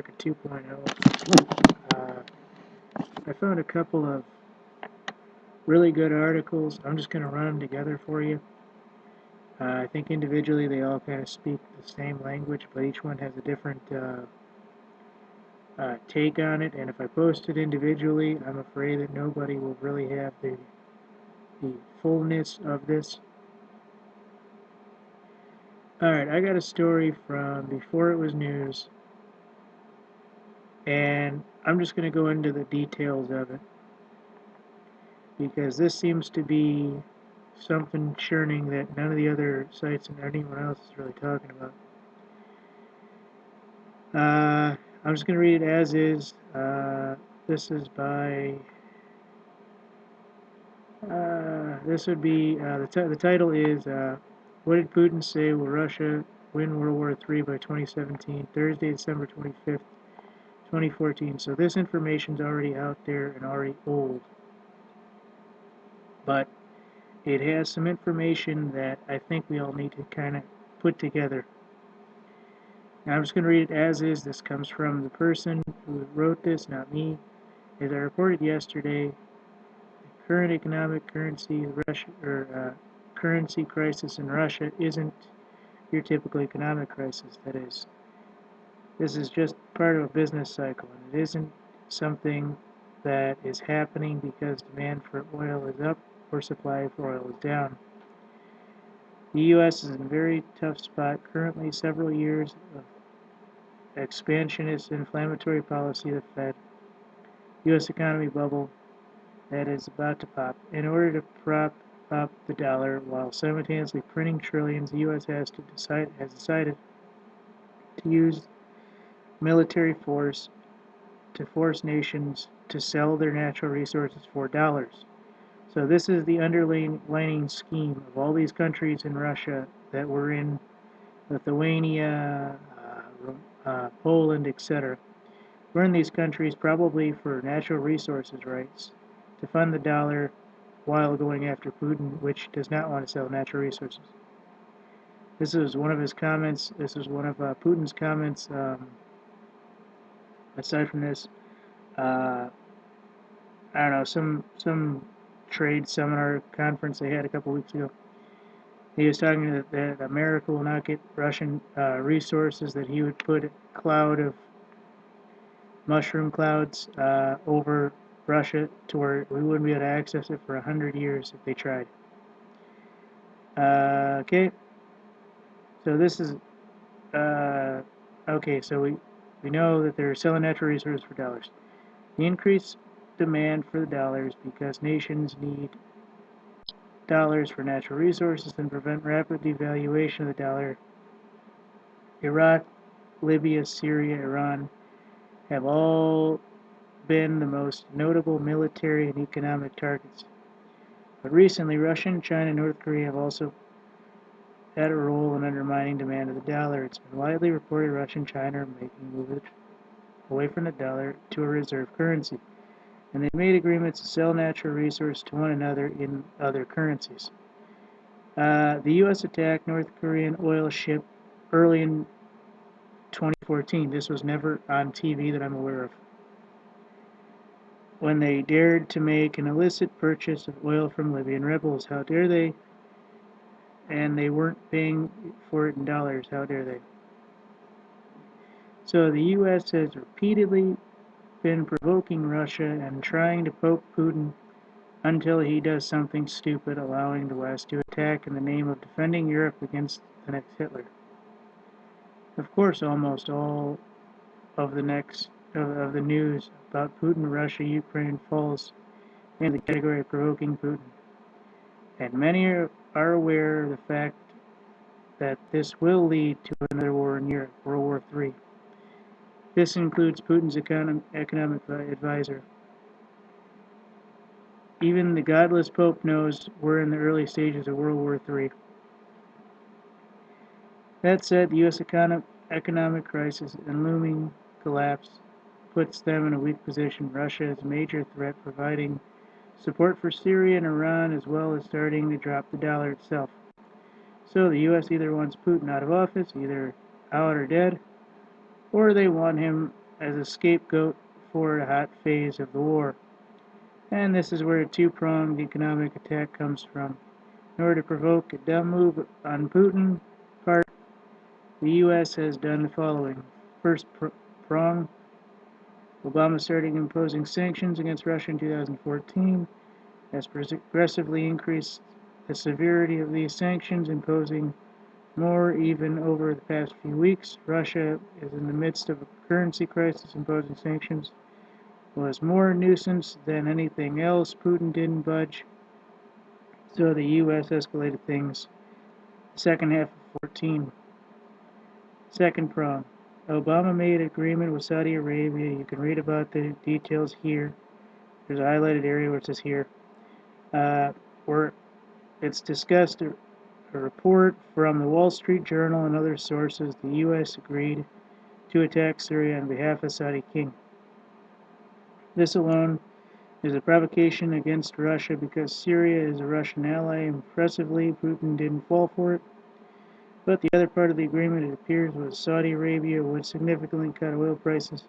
America 2.0. I found a couple of really good articles. I'm just going to run them together for you. I think individually they all kind of speak the same language, but each one has a different take on it. And if I post it individually, I'm afraid that nobody will really have the fullness of this. Alright, I got a story from before it was news, and I'm just going to go into the details of it, because this seems to be something churning that none of the other sites and anyone else is really talking about. I'm just going to read it as is. This is by, this would be, the title is, What Did Putin Say? Will Russia Win World War III by 2017? Thursday, December 25th, 2014. So this information's already out there and already old. But it has some information that I think we all need to kind of put together. Now I'm just going to read it as is. This comes from the person who wrote this, not me. As I reported yesterday, the current economic currency crisis in Russia isn't your typical economic crisis. That is, this is just part of a business cycle, and it isn't something that is happening because demand for oil is up or supply for oil is down. The U.S. is in a very tough spot currently. Several years of expansionist inflammatory policy of the Fed, U.S. economy bubble that is about to pop. In order to prop up the dollar while simultaneously printing trillions, the U.S. has decided to use military force to force nations to sell their natural resources for dollars. So this is the underlying scheme of all these countries in Russia that were in Lithuania, Poland, etc. We're in these countries probably for natural resources rights to fund the dollar while going after Putin, which does not want to sell natural resources. This is one of his comments. This is one of Putin's comments. Aside from this, I don't know, some trade seminar conference they had a couple weeks ago. He was talking that America will not get Russian resources, that he would put a cloud of mushroom clouds over Russia to where we wouldn't be able to access it for 100 years if they tried. Okay, so this is, okay, so we know that they're selling natural resources for dollars. The increased demand for the dollars because nations need dollars for natural resources and prevent rapid devaluation of the dollar. Iraq, Libya, Syria, Iran have all been the most notable military and economic targets. But recently, Russia, China, and North Korea have also had a role in undermining demand of the dollar. It's been widely reported Russia and China are making moves away from the dollar to a reserve currency, and they've made agreements to sell natural resources to one another in other currencies. The U.S. attacked North Korean oil ship early in 2014. This was never on TV that I'm aware of. When they dared to make an illicit purchase of oil from Libyan rebels. How dare they? And they weren't paying for it in dollars. How dare they? So the U.S. has repeatedly been provoking Russia and trying to poke Putin until he does something stupid, allowing the West to attack in the name of defending Europe against the next Hitler. Of course, almost all of the news about Putin, Russia, Ukraine falls in the category of provoking Putin. And many are aware of the fact that this will lead to another war in Europe, World War III. This includes Putin's economic advisor. Even the godless Pope knows we're in the early stages of World War III. That said, the U.S. economic crisis and looming collapse puts them in a weak position. Russia is a major threat, providing support for Syria and Iran, as well as starting to drop the dollar itself. So the U.S. either wants Putin out of office, either out or dead, or they want him as a scapegoat for the hot phase of the war. And this is where a two-pronged economic attack comes from. In order to provoke a dumb move on Putin's part, the U.S. has done the following. First prong, Obama started imposing sanctions against Russia in 2014, has progressively increased the severity of these sanctions, imposing more even over the past few weeks. Russia is in the midst of a currency crisis. Imposing sanctions was more nuisance than anything else. Putin didn't budge, so the U.S. escalated things. Second half of 14. Second prong. Obama made an agreement with Saudi Arabia. You can read about the details here. There's a highlighted area where it says here. Where it's discussed a report from the Wall Street Journal and other sources. The U.S. agreed to attack Syria on behalf of Saudi king. This alone is a provocation against Russia because Syria is a Russian ally. Impressively, Putin didn't fall for it. But the other part of the agreement, it appears, was Saudi Arabia would significantly cut oil prices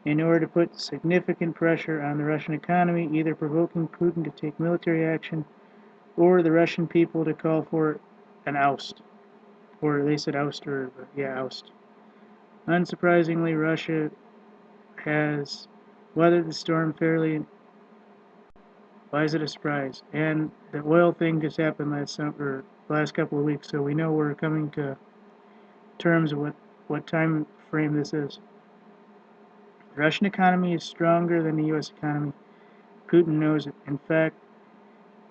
in order to put significant pressure on the Russian economy, either provoking Putin to take military action or the Russian people to call for an oust. Or they said ouster, but yeah, oust. Unsurprisingly, Russia has weathered the storm fairly. Why is it a surprise? And the oil thing just happened last couple of weeks, so we know we're coming to terms of what time frame this is. The Russian economy is stronger than the U.S. economy. Putin knows it. In fact,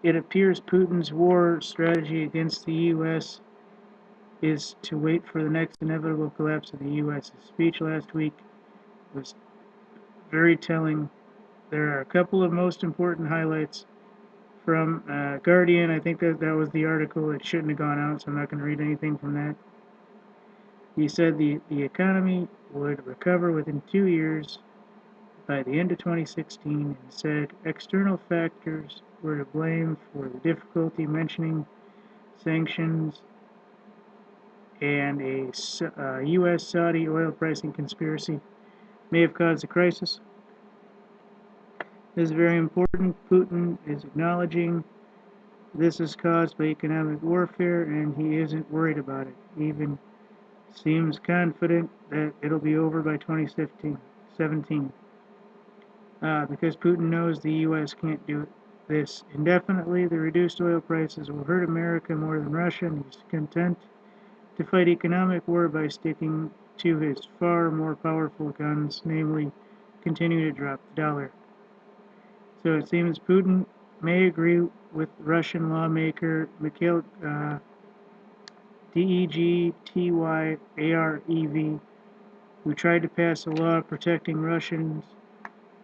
it appears Putin's war strategy against the U.S. is to wait for the next inevitable collapse of the U.S. His speech last week was very telling. There are a couple of most important highlights from Guardian. I think that was the article. It shouldn't have gone out, so I'm not going to read anything from that. He said the economy would recover within 2 years by the end of 2016, and said external factors were to blame for the difficulty, mentioning sanctions and a U.S.-Saudi oil pricing conspiracy may have caused the crisis. This is very important. Putin is acknowledging this is caused by economic warfare, and he isn't worried about it. He even seems confident that it'll be over by 2017. Because Putin knows the U.S. can't do this indefinitely, the reduced oil prices will hurt America more than Russia, and he's content to fight economic war by sticking to his far more powerful guns, namely continue to drop the dollar. So it seems Putin may agree with Russian lawmaker Mikhail Degtyarev, who tried to pass a law protecting Russians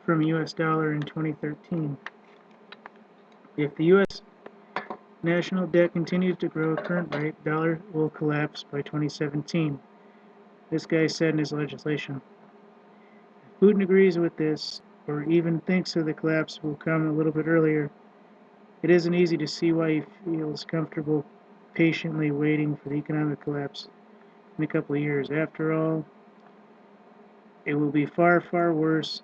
from U.S. dollar in 2013. If the U.S. national debt continues to grow at current rate, dollar will collapse by 2017. This guy said in his legislation. If Putin agrees with this, or even thinks that the collapse will come a little bit earlier, it isn't easy to see why he feels comfortable patiently waiting for the economic collapse in a couple of years. After all, it will be far, far worse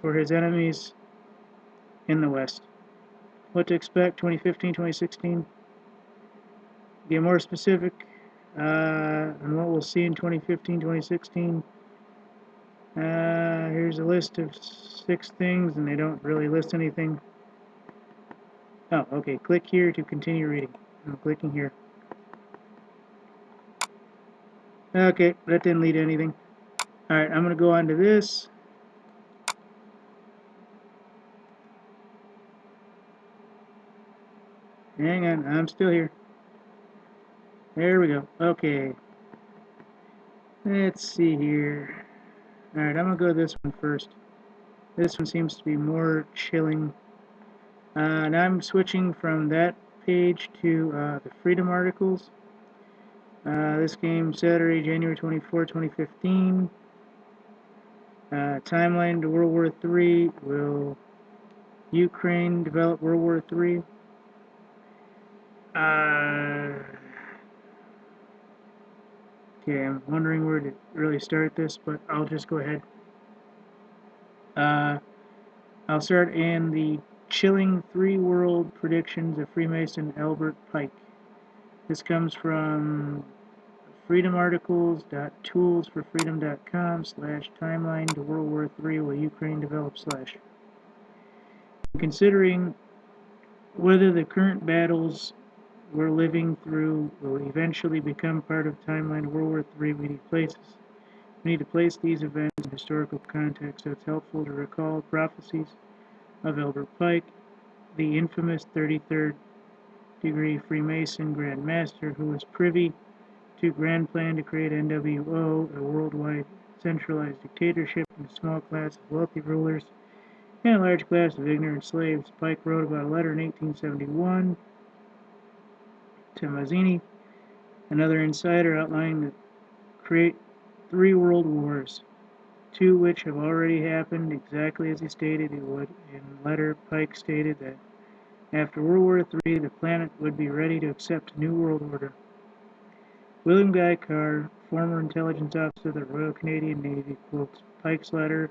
for his enemies in the West. What to expect 2015, 2016? Get more specific on what we'll see in 2015, 2016. Here's a list of 6 things, and they don't really list anything. Oh, okay. Click here to continue reading. I'm clicking here. Okay, that didn't lead to anything. Alright, I'm going to go on to this. Hang on, I'm still here. There we go. Okay. Let's see here. Alright, I'm going to go to this one first. This one seems to be more chilling. And I'm switching from that page to the Freedom articles. This game, Saturday, January 24, 2015. Timeline to World War III. Will Ukraine develop World War III? Okay, I'm wondering where to really start this, but I'll just go ahead. Uh, I'll start in the chilling three-world predictions of Freemason Albert Pike. This comes from freedomarticles.toolsforfreedom.com/timeline to World War III while Ukraine develops slash. Considering whether the current battles we're living through will eventually become part of timeline to World War III, we need to place these events in historical context, so it's helpful to recall prophecies of Albert Pike, the infamous 33rd degree Freemason Grand Master who was privy to grand plan to create NWO, a worldwide centralized dictatorship, and a small class of wealthy rulers and a large class of ignorant slaves. Pike wrote about a letter in 1871 to Mazzini, another insider, outlining the create 3 world wars, 2 which have already happened exactly as he stated it would. In the letter, Pike stated that after World War III, the planet would be ready to accept a new world order. William Guy Carr, former intelligence officer of the Royal Canadian Navy, quotes Pike's letter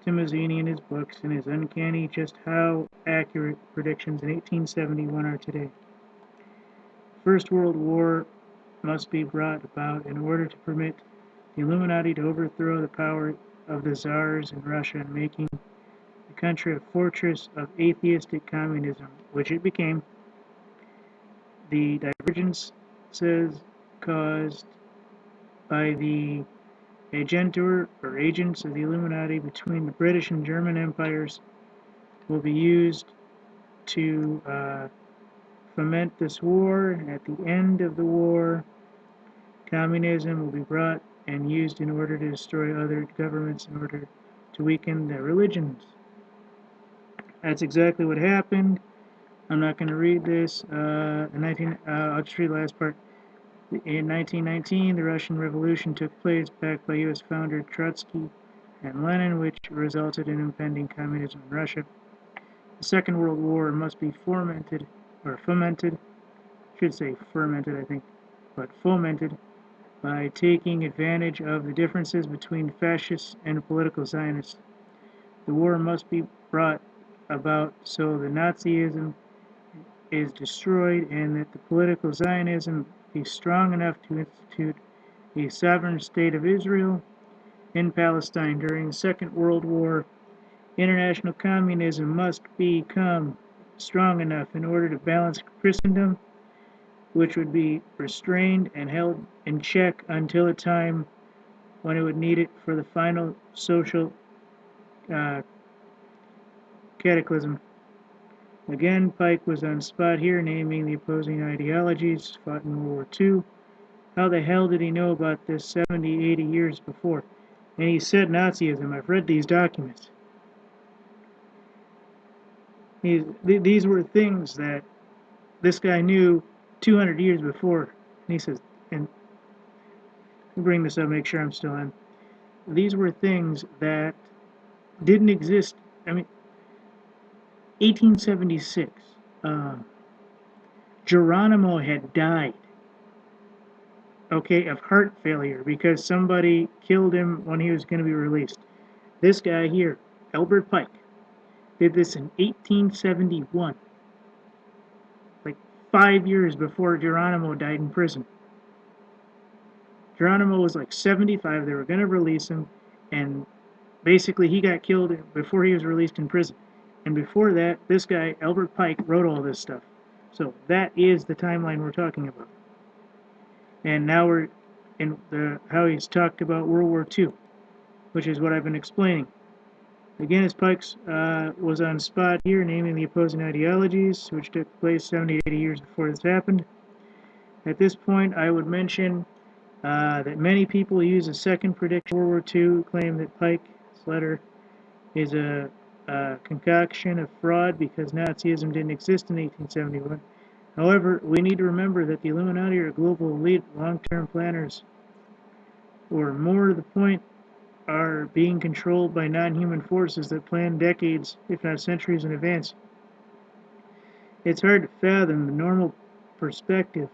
to Mazzini in his books, and is uncanny just how accurate predictions in 1871 are today. First World War must be brought about in order to permit the Illuminati to overthrow the power of the Tsars in Russia and making the country a fortress of atheistic communism, which it became. The divergences caused by the agentur or agents of the Illuminati between the British and German empires will be used to foment this war. At the end of the war, communism will be brought and used in order to destroy other governments in order to weaken their religions. That's exactly what happened. I'm not going to read this. I'll just read the last part. In 1919, the Russian Revolution took place, backed by U.S. founder Trotsky and Lenin, which resulted in impending communism in Russia. The Second World War must be fomented, should say fermented, I think, but fomented by taking advantage of the differences between fascists and political Zionists. The war must be brought about so that Nazism is destroyed and that the political Zionism be strong enough to institute a sovereign state of Israel in Palestine. During the Second World War, international communism must become strong enough in order to balance Christendom, which would be restrained and held in check until a time when it would need it for the final social cataclysm. Again, Pike was on spot here, naming the opposing ideologies fought in World War II. How the hell did he know about this 70, 80 years before? And he said Nazism. I've read these documents. These were things that this guy knew 200 years before. And he says, and let me bring this up, make sure I'm still in. These were things that didn't exist. I mean, 1876, Geronimo had died, okay, of heart failure because somebody killed him when he was going to be released. This guy here, Albert Pike, did this in 1871, like 5 years before Geronimo died in prison. Geronimo was like 75, they were going to release him, and basically he got killed before he was released in prison. And before that, this guy, Albert Pike, wrote all this stuff. So that is the timeline we're talking about. And now we're in how he's talked about World War II, which is what I've been explaining. Again, as Pike's was on spot here, naming the opposing ideologies, which took place 70 to 80 years before this happened. At this point, I would mention that many people use a second prediction of World War II, claim that Pike's letter is a concoction of fraud because Nazism didn't exist in 1871. However, we need to remember that the Illuminati are global elite long-term planners, or more to the point, are being controlled by non-human forces that plan decades, if not centuries in advance. It's hard to fathom the normal perspective,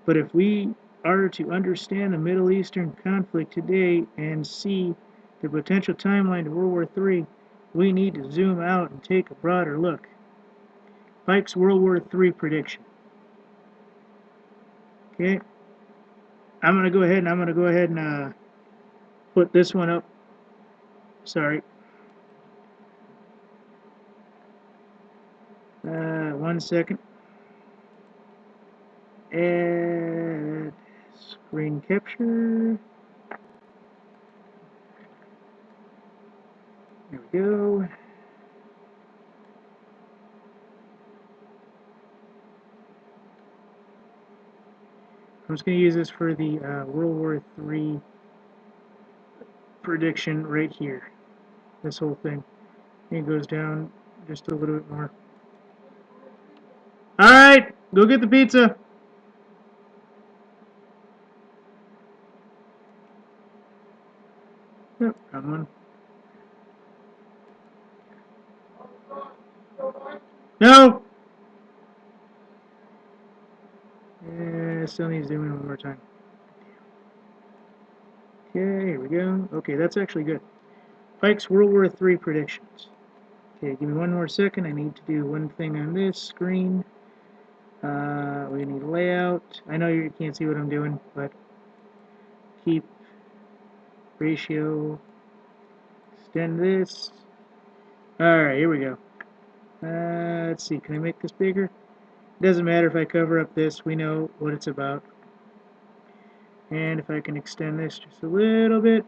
but if we are to understand the Middle Eastern conflict today and see the potential timeline to World War III, we need to zoom out and take a broader look. Pike's World War III prediction. Okay, I'm going to go ahead and put this one up. Sorry. 1 second. Add screen capture. There we go. I'm just going to use this for the World War III prediction right here. This whole thing. It goes down just a little bit more. Alright, go get the pizza. Yep, wrong one. No! Still need to zoom in one more time. Okay, here we go. Okay, that's actually good. Pike's World War III predictions. Okay, give me 1 more second. I need to do one thing on this screen. We need layout. I know you can't see what I'm doing, but keep ratio. Extend this. Alright, here we go. Let's see, can I make this bigger? It doesn't matter if I cover up this, we know what it's about. And if I can extend this just a little bit.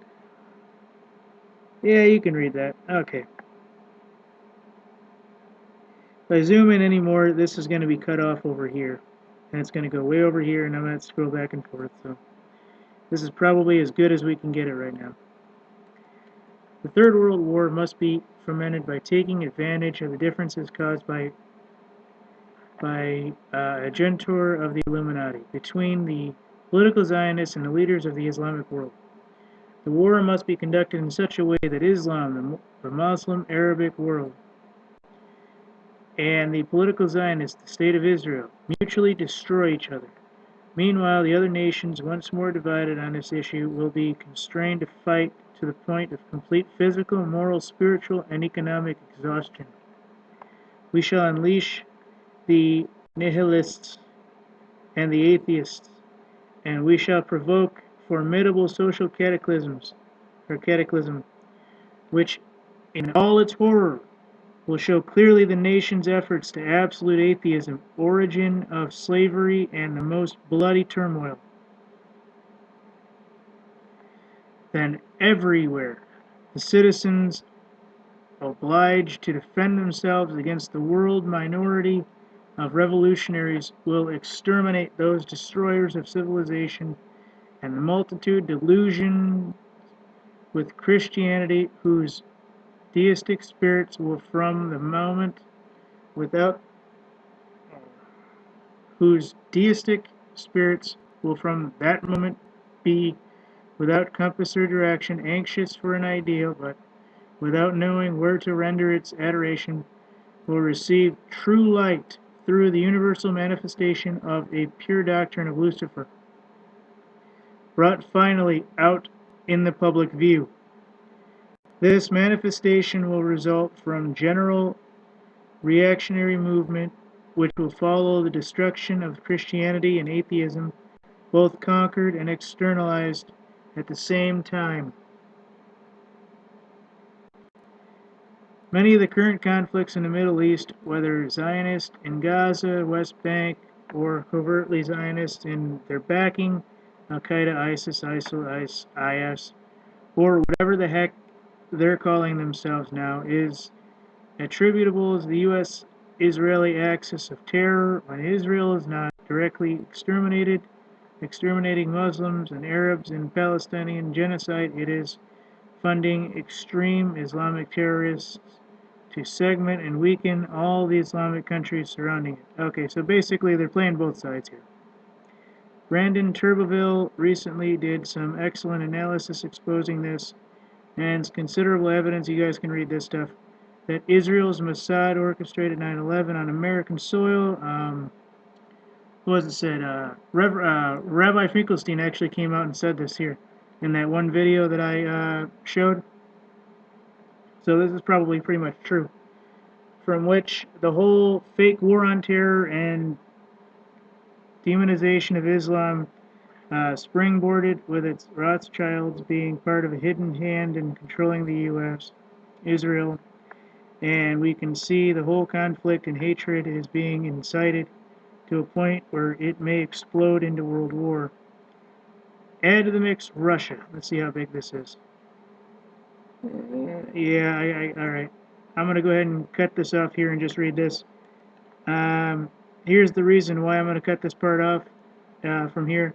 Yeah, you can read that. Okay. If I zoom in anymore, this is going to be cut off over here. And it's going to go way over here, and I'm going to scroll back and forth. So this is probably as good as we can get it right now. The Third World War must be fomented by taking advantage of the differences caused by a juntor of the Illuminati between the political Zionists and the leaders of the Islamic world. The war must be conducted in such a way that Islam, the Muslim Arabic world, and the political Zionists, the State of Israel, mutually destroy each other. Meanwhile, the other nations, once more divided on this issue, will be constrained to fight to the point of complete physical, moral, spiritual, and economic exhaustion. We shall unleash the nihilists and the atheists, and we shall provoke formidable social cataclysm, which, in all its horror, will show clearly the nation's efforts to absolute atheism, origin of slavery, and the most bloody turmoil. Then everywhere, the citizens obliged to defend themselves against the world minority of revolutionaries will exterminate those destroyers of civilization and the multitude delusioned with Christianity whose deistic spirits will from the moment without whose deistic spirits will from that moment be without compass or direction, anxious for an ideal, but without knowing where to render its adoration, will receive true light through the universal manifestation of a pure doctrine of Lucifer, brought finally out in the public view. This manifestation will result from general reactionary movement which will follow the destruction of Christianity and atheism, both conquered and externalized at the same time. Many of the current conflicts in the Middle East, whether Zionist in Gaza, West Bank, or covertly Zionist in their backing, Al-Qaeda, ISIS, ISIL, IS, or whatever the heck they're calling themselves now, is attributable to the U.S.-Israeli axis of terror when Israel is not directly exterminating Muslims and Arabs in Palestinian genocide. It is funding extreme Islamic terrorists to segment and weaken all the Islamic countries surrounding it. Okay, so basically they're playing both sides here. Brandon Turbeville recently did some excellent analysis exposing this, and considerable evidence, you guys can read this stuff, that Israel's Mossad orchestrated 9/11 on American soil. What was it said? Rabbi Finkelstein actually came out and said this here in that one video that I showed. So this is probably pretty much true. From which the whole fake war on terror and demonization of Islam springboarded, with its Rothschilds being part of a hidden hand in controlling the U.S., Israel, and we can see the whole conflict and hatred is being incited to a point where it may explode into world war. Add to the mix Russia. Let's see how big this is. Yeah, all right. I'm going to go ahead and cut this off here and just read this. Here's the reason why I'm going to cut this part off from here.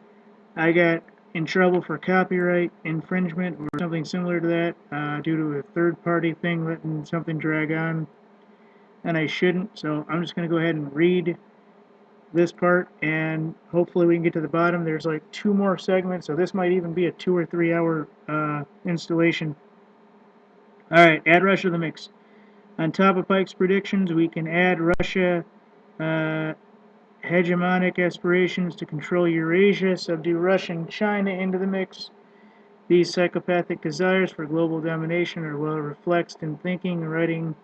I got in trouble for copyright infringement or something similar to that due to a third-party thing letting something drag on, and I shouldn't. So I'm just going to go ahead and read this part, and hopefully we can get to the bottom. There's like 2 more segments, so this might even be a 2 or 3 hour installation. All right, add Russia to the mix. On top of Pike's predictions, we can add Russia hegemonic aspirations to control Eurasia, subdue Russia and China into the mix. These psychopathic desires for global domination are well reflected in thinking and writing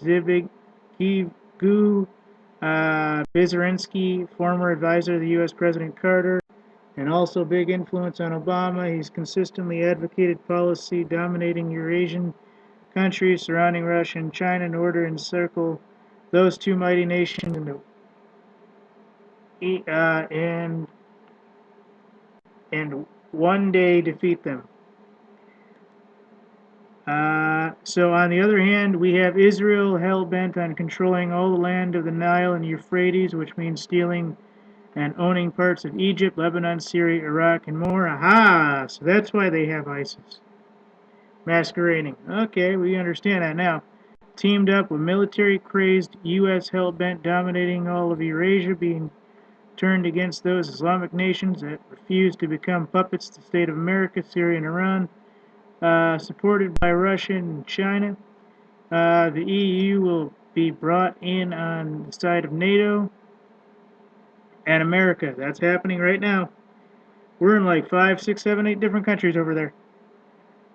Zbigniew Brzezinski, former advisor of the U.S. President Carter, and also big influence on Obama. He's consistently advocated policy dominating Eurasian countries surrounding Russia and China in order to encircle those two mighty nations and one day defeat them. So on the other hand, we have Israel hell-bent on controlling all the land of the Nile and Euphrates, which means stealing and owning parts of Egypt, Lebanon, Syria, Iraq, and more. Aha! So that's why they have ISIS. Masquerading. Okay, we understand that now. Teamed up with military-crazed U.S. hell-bent dominating all of Eurasia, being turned against those Islamic nations that refuse to become puppets to the state of America, Syria, and Iran. Supported by Russia and China. The EU will be brought in on the side of NATO and America. That's happening right now. We're in like 5, 6, 7, 8 different countries over there.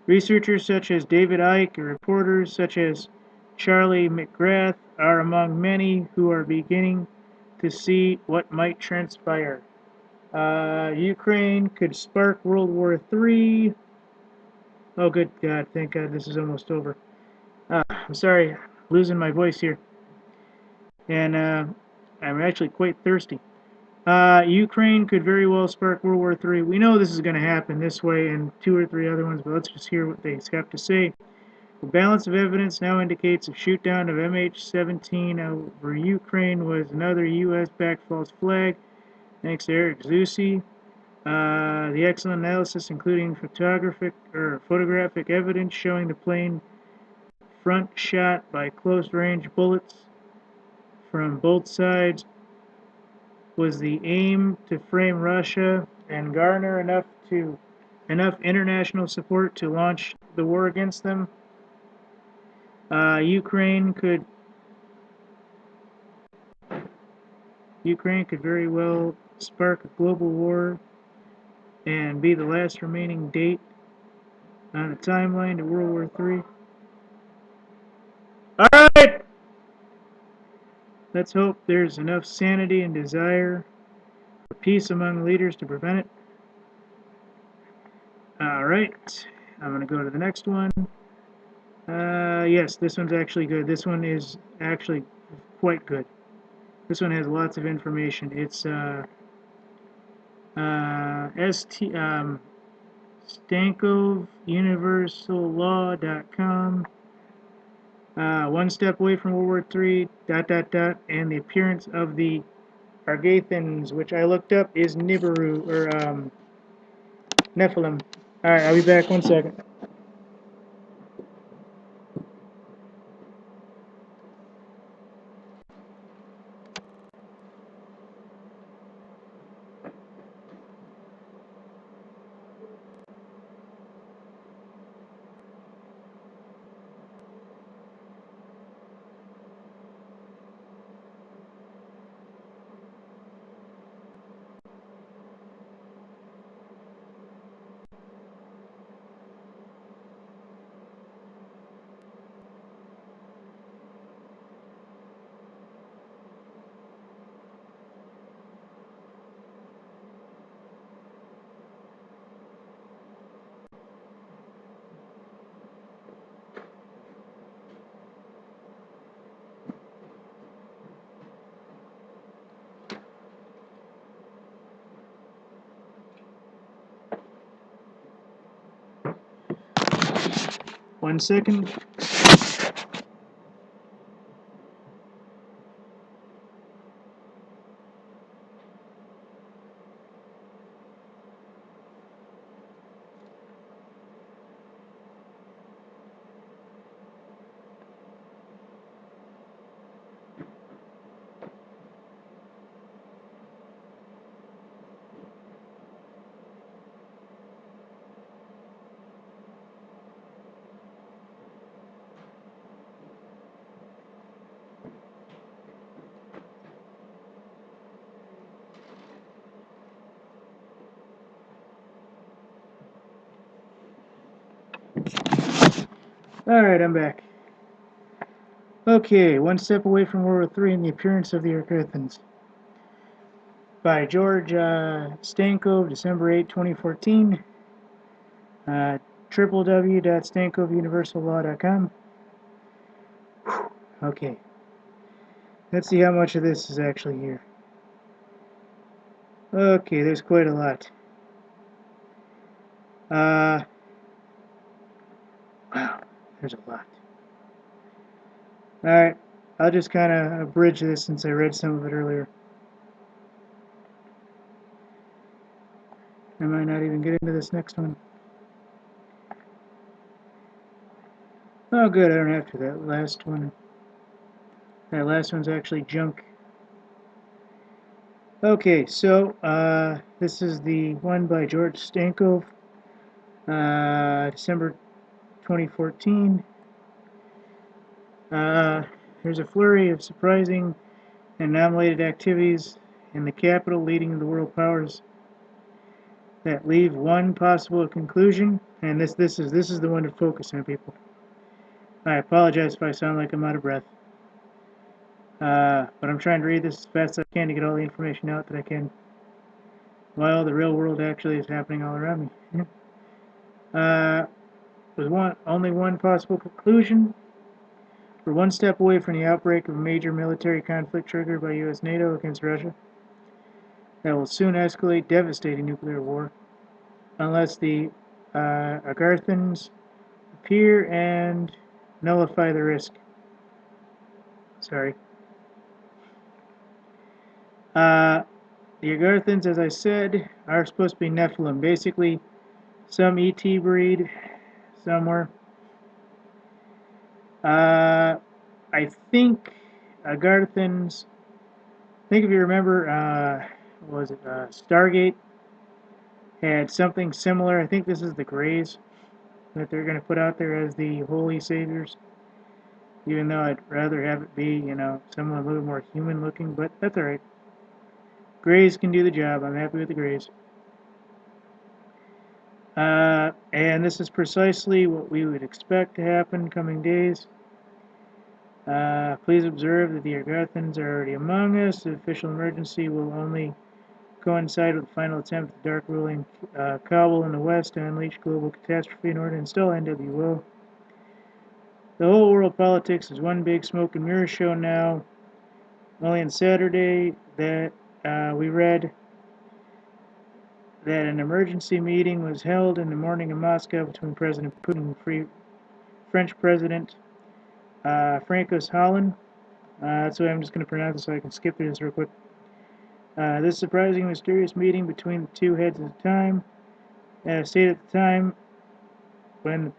Researchers such as David Icke and reporters such as Charlie McGrath are among many who are beginning to see what might transpire. Ukraine could spark World War III. Oh, good God, thank God this is almost over. I'm sorry, losing my voice here. And I'm actually quite thirsty. Ukraine could very well spark World War III. We know this is going to happen this way and 2 or 3 other ones, but let's just hear what they have to say. The balance of evidence now indicates a shoot-down of MH17 over Ukraine was another U.S.-backed false flag, thanks to Eric Zusi. The excellent analysis, including photographic evidence showing the plane front shot by close-range bullets from both sides, was the aim to frame Russia and garner enough international support to launch the war against them. Ukraine could very well spark a global war and be the last remaining date on the timeline to World War III. All right! Let's hope there's enough sanity and desire for peace among leaders to prevent it. All right, I'm going to go to the next one. Yes, this one's actually good. This one is actually quite good. This one has lots of information. It's StankovUniversalLaw.com. One step away from World War III, ... and the appearance of the Argathans, which I looked up is Nibiru, or Nephilim. Alright, I'll be back 1 second. 1 second. Alright, I'm back. Okay, One Step Away from World War III and the Appearance of the Earthens. By George Stankov, December 8, 2014. www.stankovuniversallaw.com. Okay. Let's see how much of this is actually here. Okay, there's quite a lot. Wow, there's a lot. Alright, I'll just kind of abridge this since I read some of it earlier. I might not even get into this next one. Oh good, I don't have to. That last one's actually junk. Okay, so this is the one by George Stankov, December 2014. There's a flurry of surprising and unrelated activities in the capital leading to the world powers that leave one possible conclusion, and this is the one to focus on, people. I apologize if I sound like I'm out of breath, but I'm trying to read this as fast as I can to get all the information out that I can while the real world actually is happening all around me. There's only one possible conclusion. We're one step away from the outbreak of a major military conflict triggered by U.S. NATO against Russia that will soon escalate devastating nuclear war unless the Agarthans appear and nullify the risk. Sorry. The Agarthans, as I said, are supposed to be Nephilim. Basically, some ET breed somewhere. I think Agarthans, I think if you remember, what was it, Stargate had something similar. I think this is the Greys that they're going to put out there as the holy saviors. Even though I'd rather have it be, someone a little more human looking, but that's alright. Greys can do the job. I'm happy with the Greys. And this is precisely what we would expect to happen coming days. Please observe that the Agarthans are already among us. The official emergency will only coincide with the final attempt of the dark ruling Kabul in the West to unleash global catastrophe in order to install NWO. The whole world politics is one big smoke and mirror show now. Only on Saturday that we read that an emergency meeting was held in the morning in Moscow between President Putin and French President Francois Hollande. That's why I'm just going to pronounce it so I can skip through this real quick. This surprising, mysterious meeting between the two heads at the time stated at the time when the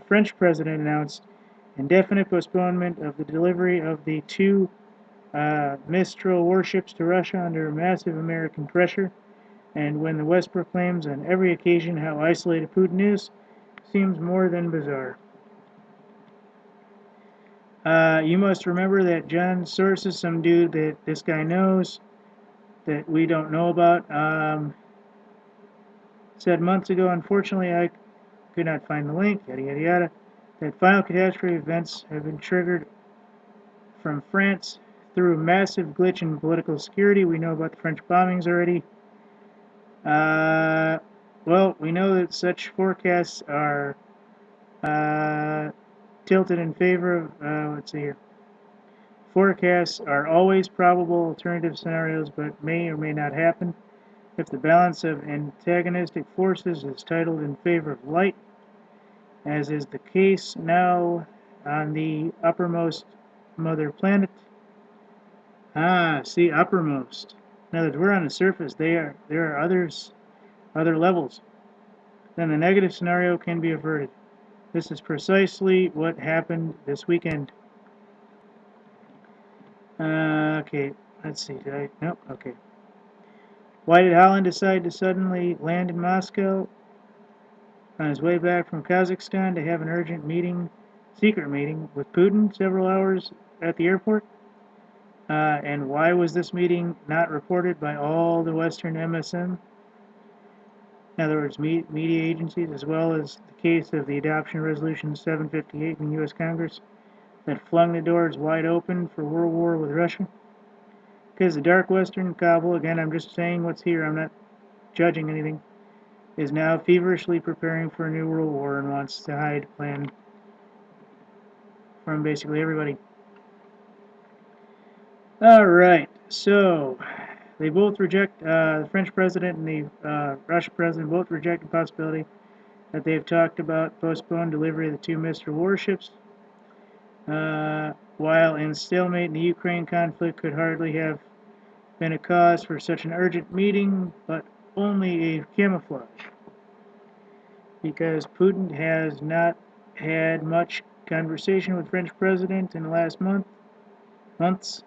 French president announced indefinite postponement of the delivery of the two Mistral warships to Russia under massive American pressure, and when the West proclaims on every occasion how isolated Putin is, seems more than bizarre. You must remember that John Source is some dude that this guy knows that we don't know about. Said months ago, unfortunately, I could not find the link, yada yada yada, that final catastrophe events have been triggered from France through a massive glitch in political security. We know about the French bombings already. Well, we know that such forecasts are tilted in favor of, let's see here. Forecasts are always probable alternative scenarios, but may or may not happen. If the balance of antagonistic forces is titled in favor of light, as is the case now on the uppermost mother planet. See, uppermost. In other words, we're on the surface. There are other levels. Then the negative scenario can be averted. This is precisely what happened this weekend. Okay, let's see. Did I? Nope. Okay. Why did Holland decide to suddenly land in Moscow on his way back from Kazakhstan to have an urgent meeting, secret meeting, with Putin several hours at the airport? And why was this meeting not reported by all the Western MSM? In other words, media agencies, as well as the case of the adoption resolution 758 in the U.S. Congress that flung the doors wide open for world war with Russia? Because the dark Western Kabul, again, I'm just saying what's here, I'm not judging anything, is now feverishly preparing for a new world war and wants to hide plan from basically everybody. All right, so they both reject, the French president and the Russian president both reject the possibility that they've talked about postponed delivery of the two Mr. warships. While in stalemate in the Ukraine conflict could hardly have been a cause for such an urgent meeting, but only a camouflage. Because Putin has not had much conversation with French president in the last months.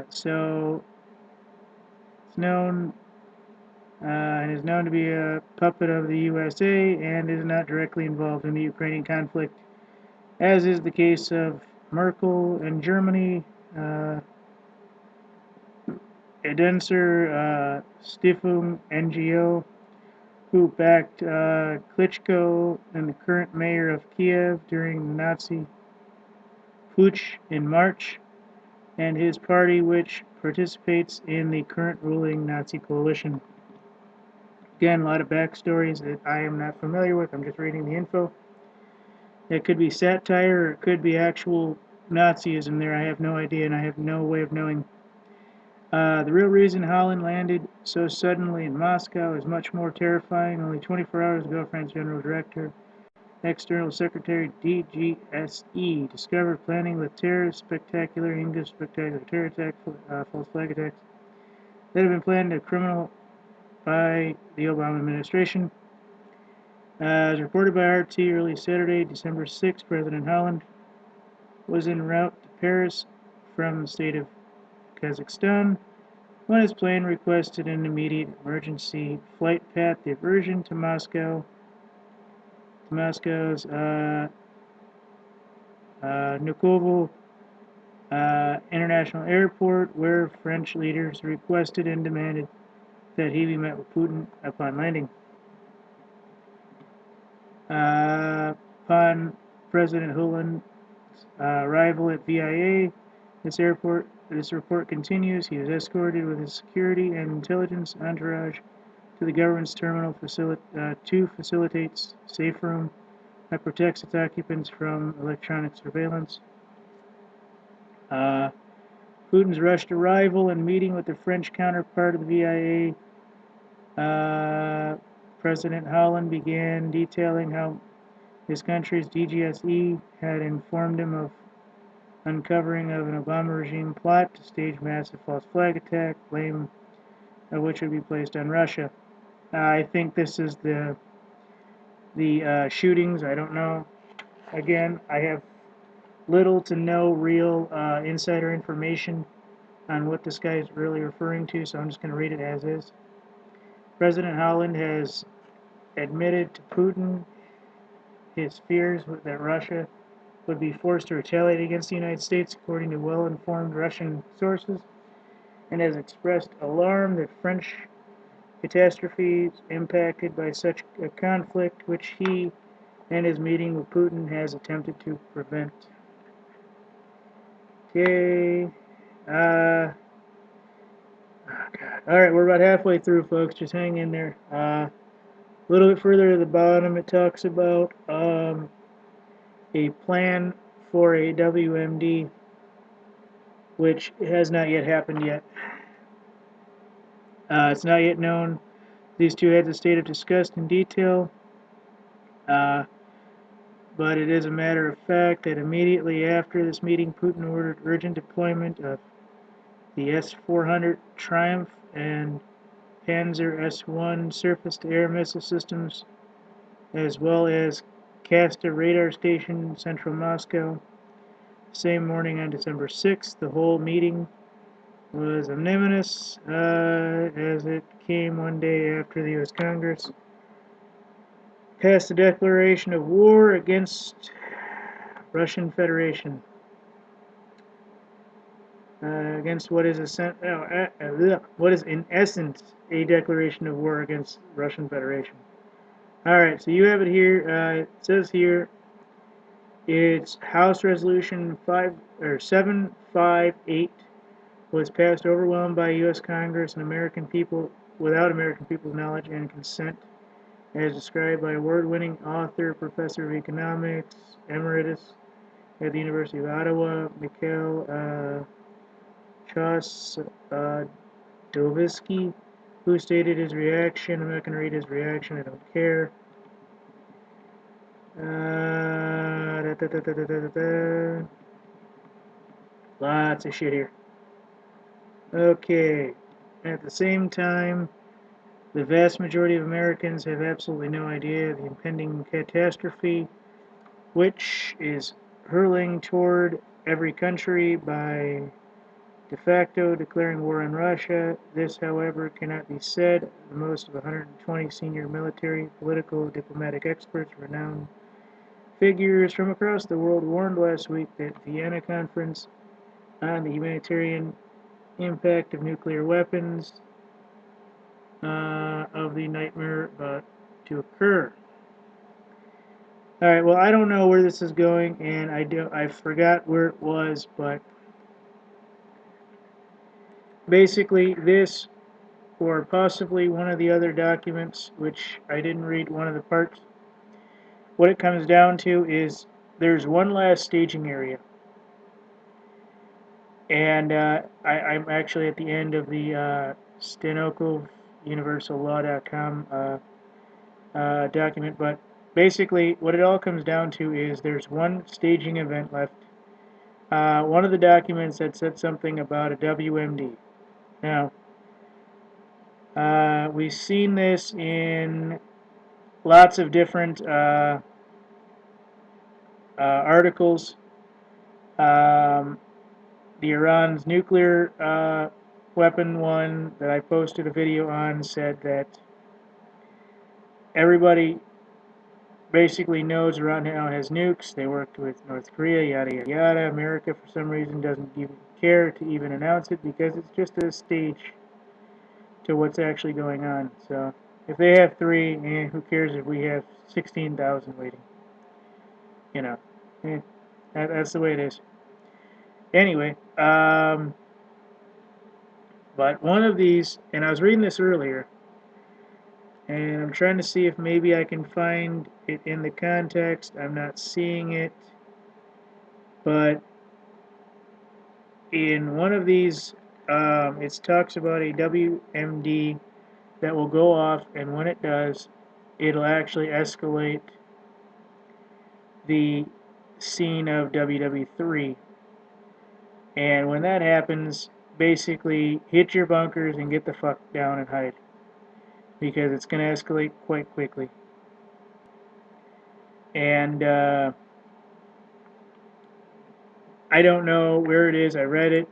So it's known and is known to be a puppet of the USA and is not directly involved in the Ukrainian conflict, as is the case of Merkel and Germany. Edenser Stiftung NGO, who backed Klitschko and the current mayor of Kiev during the Nazi putsch in March, and his party, which participates in the current ruling Nazi coalition. Again, a lot of backstories that I am not familiar with. I'm just reading the info. It could be satire or it could be actual Nazism there. I have no idea, and I have no way of knowing. The real reason Holland landed so suddenly in Moscow is much more terrifying. Only 24 hours ago, France General Director, External Secretary DGSE discovered planning the terrorist spectacular English spectacular terror attack, false flag attacks that have been planned as criminal by the Obama administration. As reported by RT early Saturday, December 6, President Holland was en route to Paris from the state of Kazakhstan when his plane requested an immediate emergency flight path diversion to Moscow's Vnukovo International Airport, where French leaders requested and demanded that he be met with Putin upon landing. Upon President Holland's arrival at VIA, this report continues. He was escorted with his security and intelligence entourage to the government's terminal to facilitate safe room that protects its occupants from electronic surveillance. Putin's rushed arrival and meeting with the French counterpart of the VIA, President Holland began detailing how his country's DGSE had informed him of uncovering of an Obama regime plot to stage massive false flag attack, blame of which would be placed on Russia. I think this is the shootings. I don't know. Again, I have little to no real insider information on what this guy is really referring to, so I'm just going to read it as is. President Holland has admitted to Putin his fears that Russia would be forced to retaliate against the United States, according to well-informed Russian sources, and has expressed alarm that French catastrophes impacted by such a conflict, which he and his meeting with Putin has attempted to prevent. Okay. Oh God. All right, we're about halfway through, folks. Just hang in there. A little bit further to the bottom, it talks about a plan for a WMD, which has not yet happened yet. It's not yet known. These two heads of state have discussed in detail but it is a matter of fact that immediately after this meeting, Putin ordered urgent deployment of the S-400 Triumph and Panzer S-1 surface-to-air missile systems, as well as Kasta radar station in central Moscow. Same morning on December 6th, the whole meeting was omnibus, as it came one day after the U.S. Congress passed a declaration of war against Russian Federation, against what is in essence a declaration of war against Russian Federation. All right, so you have it here. It says here it's House Resolution 758 was passed overwhelmed by U.S. Congress and American people without American people's knowledge and consent, as described by award-winning author, professor of economics, emeritus at the University of Ottawa, Mikhail Chosdovsky, who stated his reaction. I'm not going to read his reaction, I don't care. Lots of shit here. Okay. At the same time, the vast majority of Americans have absolutely no idea of the impending catastrophe, which is hurling toward every country by de facto declaring war on Russia. This, however, cannot be said. Most of 120 senior military, political, diplomatic experts, renowned figures from across the world warned last week that Vienna Conference on the humanitarian impact of nuclear weapons of the nightmare about to occur. All right, well, I don't know where this is going, and I forgot where it was, but basically this, or possibly one of the other documents, which I didn't read one of the parts, what it comes down to is there's one last staging area. And I'm actually at the end of the Stanokov UniversalLaw.com document, but basically what it all comes down to is there's one staging event left. One of the documents that said something about a WMD. Now, we've seen this in lots of different articles. The Iran's nuclear weapon one that I posted a video on said that everybody basically knows Iran now has nukes. They worked with North Korea, yada yada yada. America, for some reason, doesn't even care to even announce it because it's just a stage to what's actually going on. So if they have three, who cares if we have 16,000 waiting? You know, that's the way it is. Anyway, but one of these, and I was reading this earlier, and I'm trying to see if maybe I can find it in the context. I'm not seeing it, but in one of these, it talks about a WMD that will go off, and when it does, it'll actually escalate the scene of WW3. And when that happens, basically hit your bunkers and get the fuck down and hide, because it's going to escalate quite quickly. And I don't know where it is. I read it.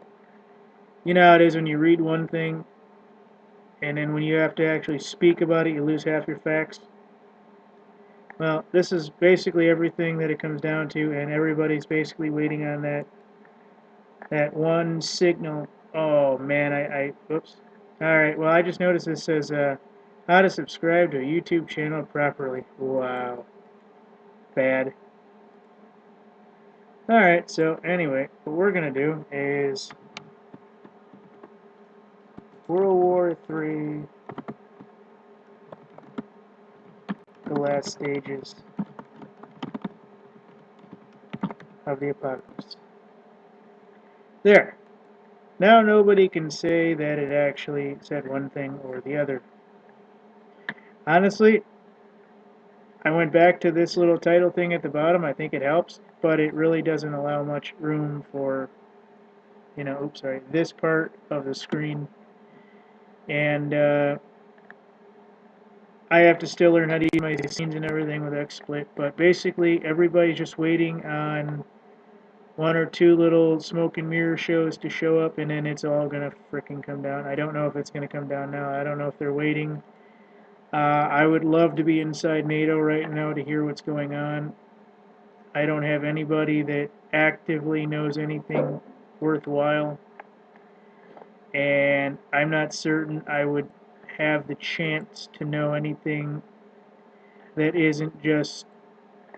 You know how it is when you read one thing, and then when you have to actually speak about it, you lose half your facts. Well, this is basically everything that it comes down to, and everybody's basically waiting on that one signal. Oh man, oops. All right, well, I just noticed this says how to subscribe to a YouTube channel properly. Wow, bad. All right, so anyway, what we're gonna do is World War III, the last stages of the apocalypse. There. Now nobody can say that it actually said one thing or the other. Honestly, I went back to this little title thing at the bottom. I think it helps, but it really doesn't allow much room for, oops, sorry, this part of the screen. And I have to still learn how to use my scenes and everything with XSplit. But basically, everybody's just waiting on one or two little smoke and mirror shows to show up, and then it's all gonna fricking come down. I don't know if it's gonna come down now. I don't know if they're waiting. I would love to be inside NATO right now to hear what's going on. I don't have anybody that actively knows anything worthwhile, and I'm not certain I would have the chance to know anything that isn't just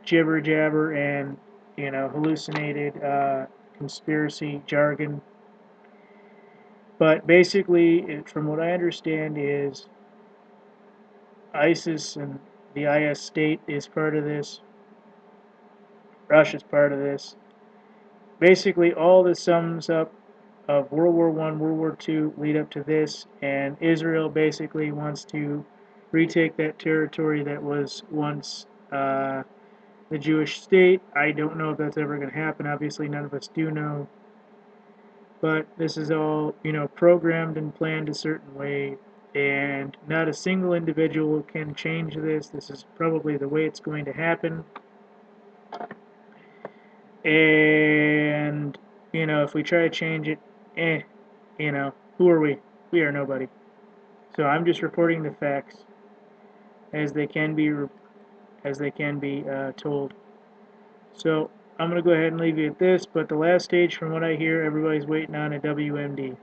jibber jabber and hallucinated conspiracy jargon. But basically, from what I understand, is ISIS and the IS state is part of this. Russia's part of this. Basically, all this sums up of World War I, World War II lead up to this, and Israel basically wants to retake that territory that was once the Jewish state. I don't know if that's ever going to happen. Obviously, none of us do know. But this is all, programmed and planned a certain way, and not a single individual can change this. This is probably the way it's going to happen. And, if we try to change it, who are we? We are nobody. So I'm just reporting the facts as they can be told. So I'm going to go ahead and leave you at this, but the last stage, from what I hear, everybody's waiting on a WMD.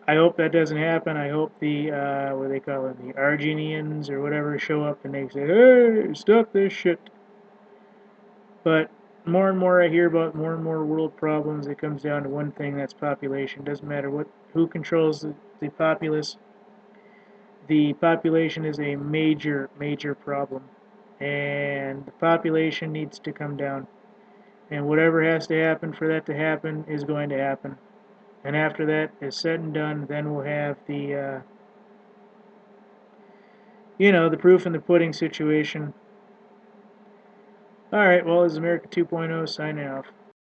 I hope that doesn't happen. I hope the, what do they call it, the Argentinians or whatever show up and they say, hey, stop this shit. But more and more I hear about more and more world problems, it comes down to one thing, that's population. Doesn't matter who controls the populace. The population is a major, major problem. And the population needs to come down. And whatever has to happen for that to happen is going to happen. And after that is said and done, then we'll have the, the proof in the pudding situation. Alright, well, this is America 2.0 signing off.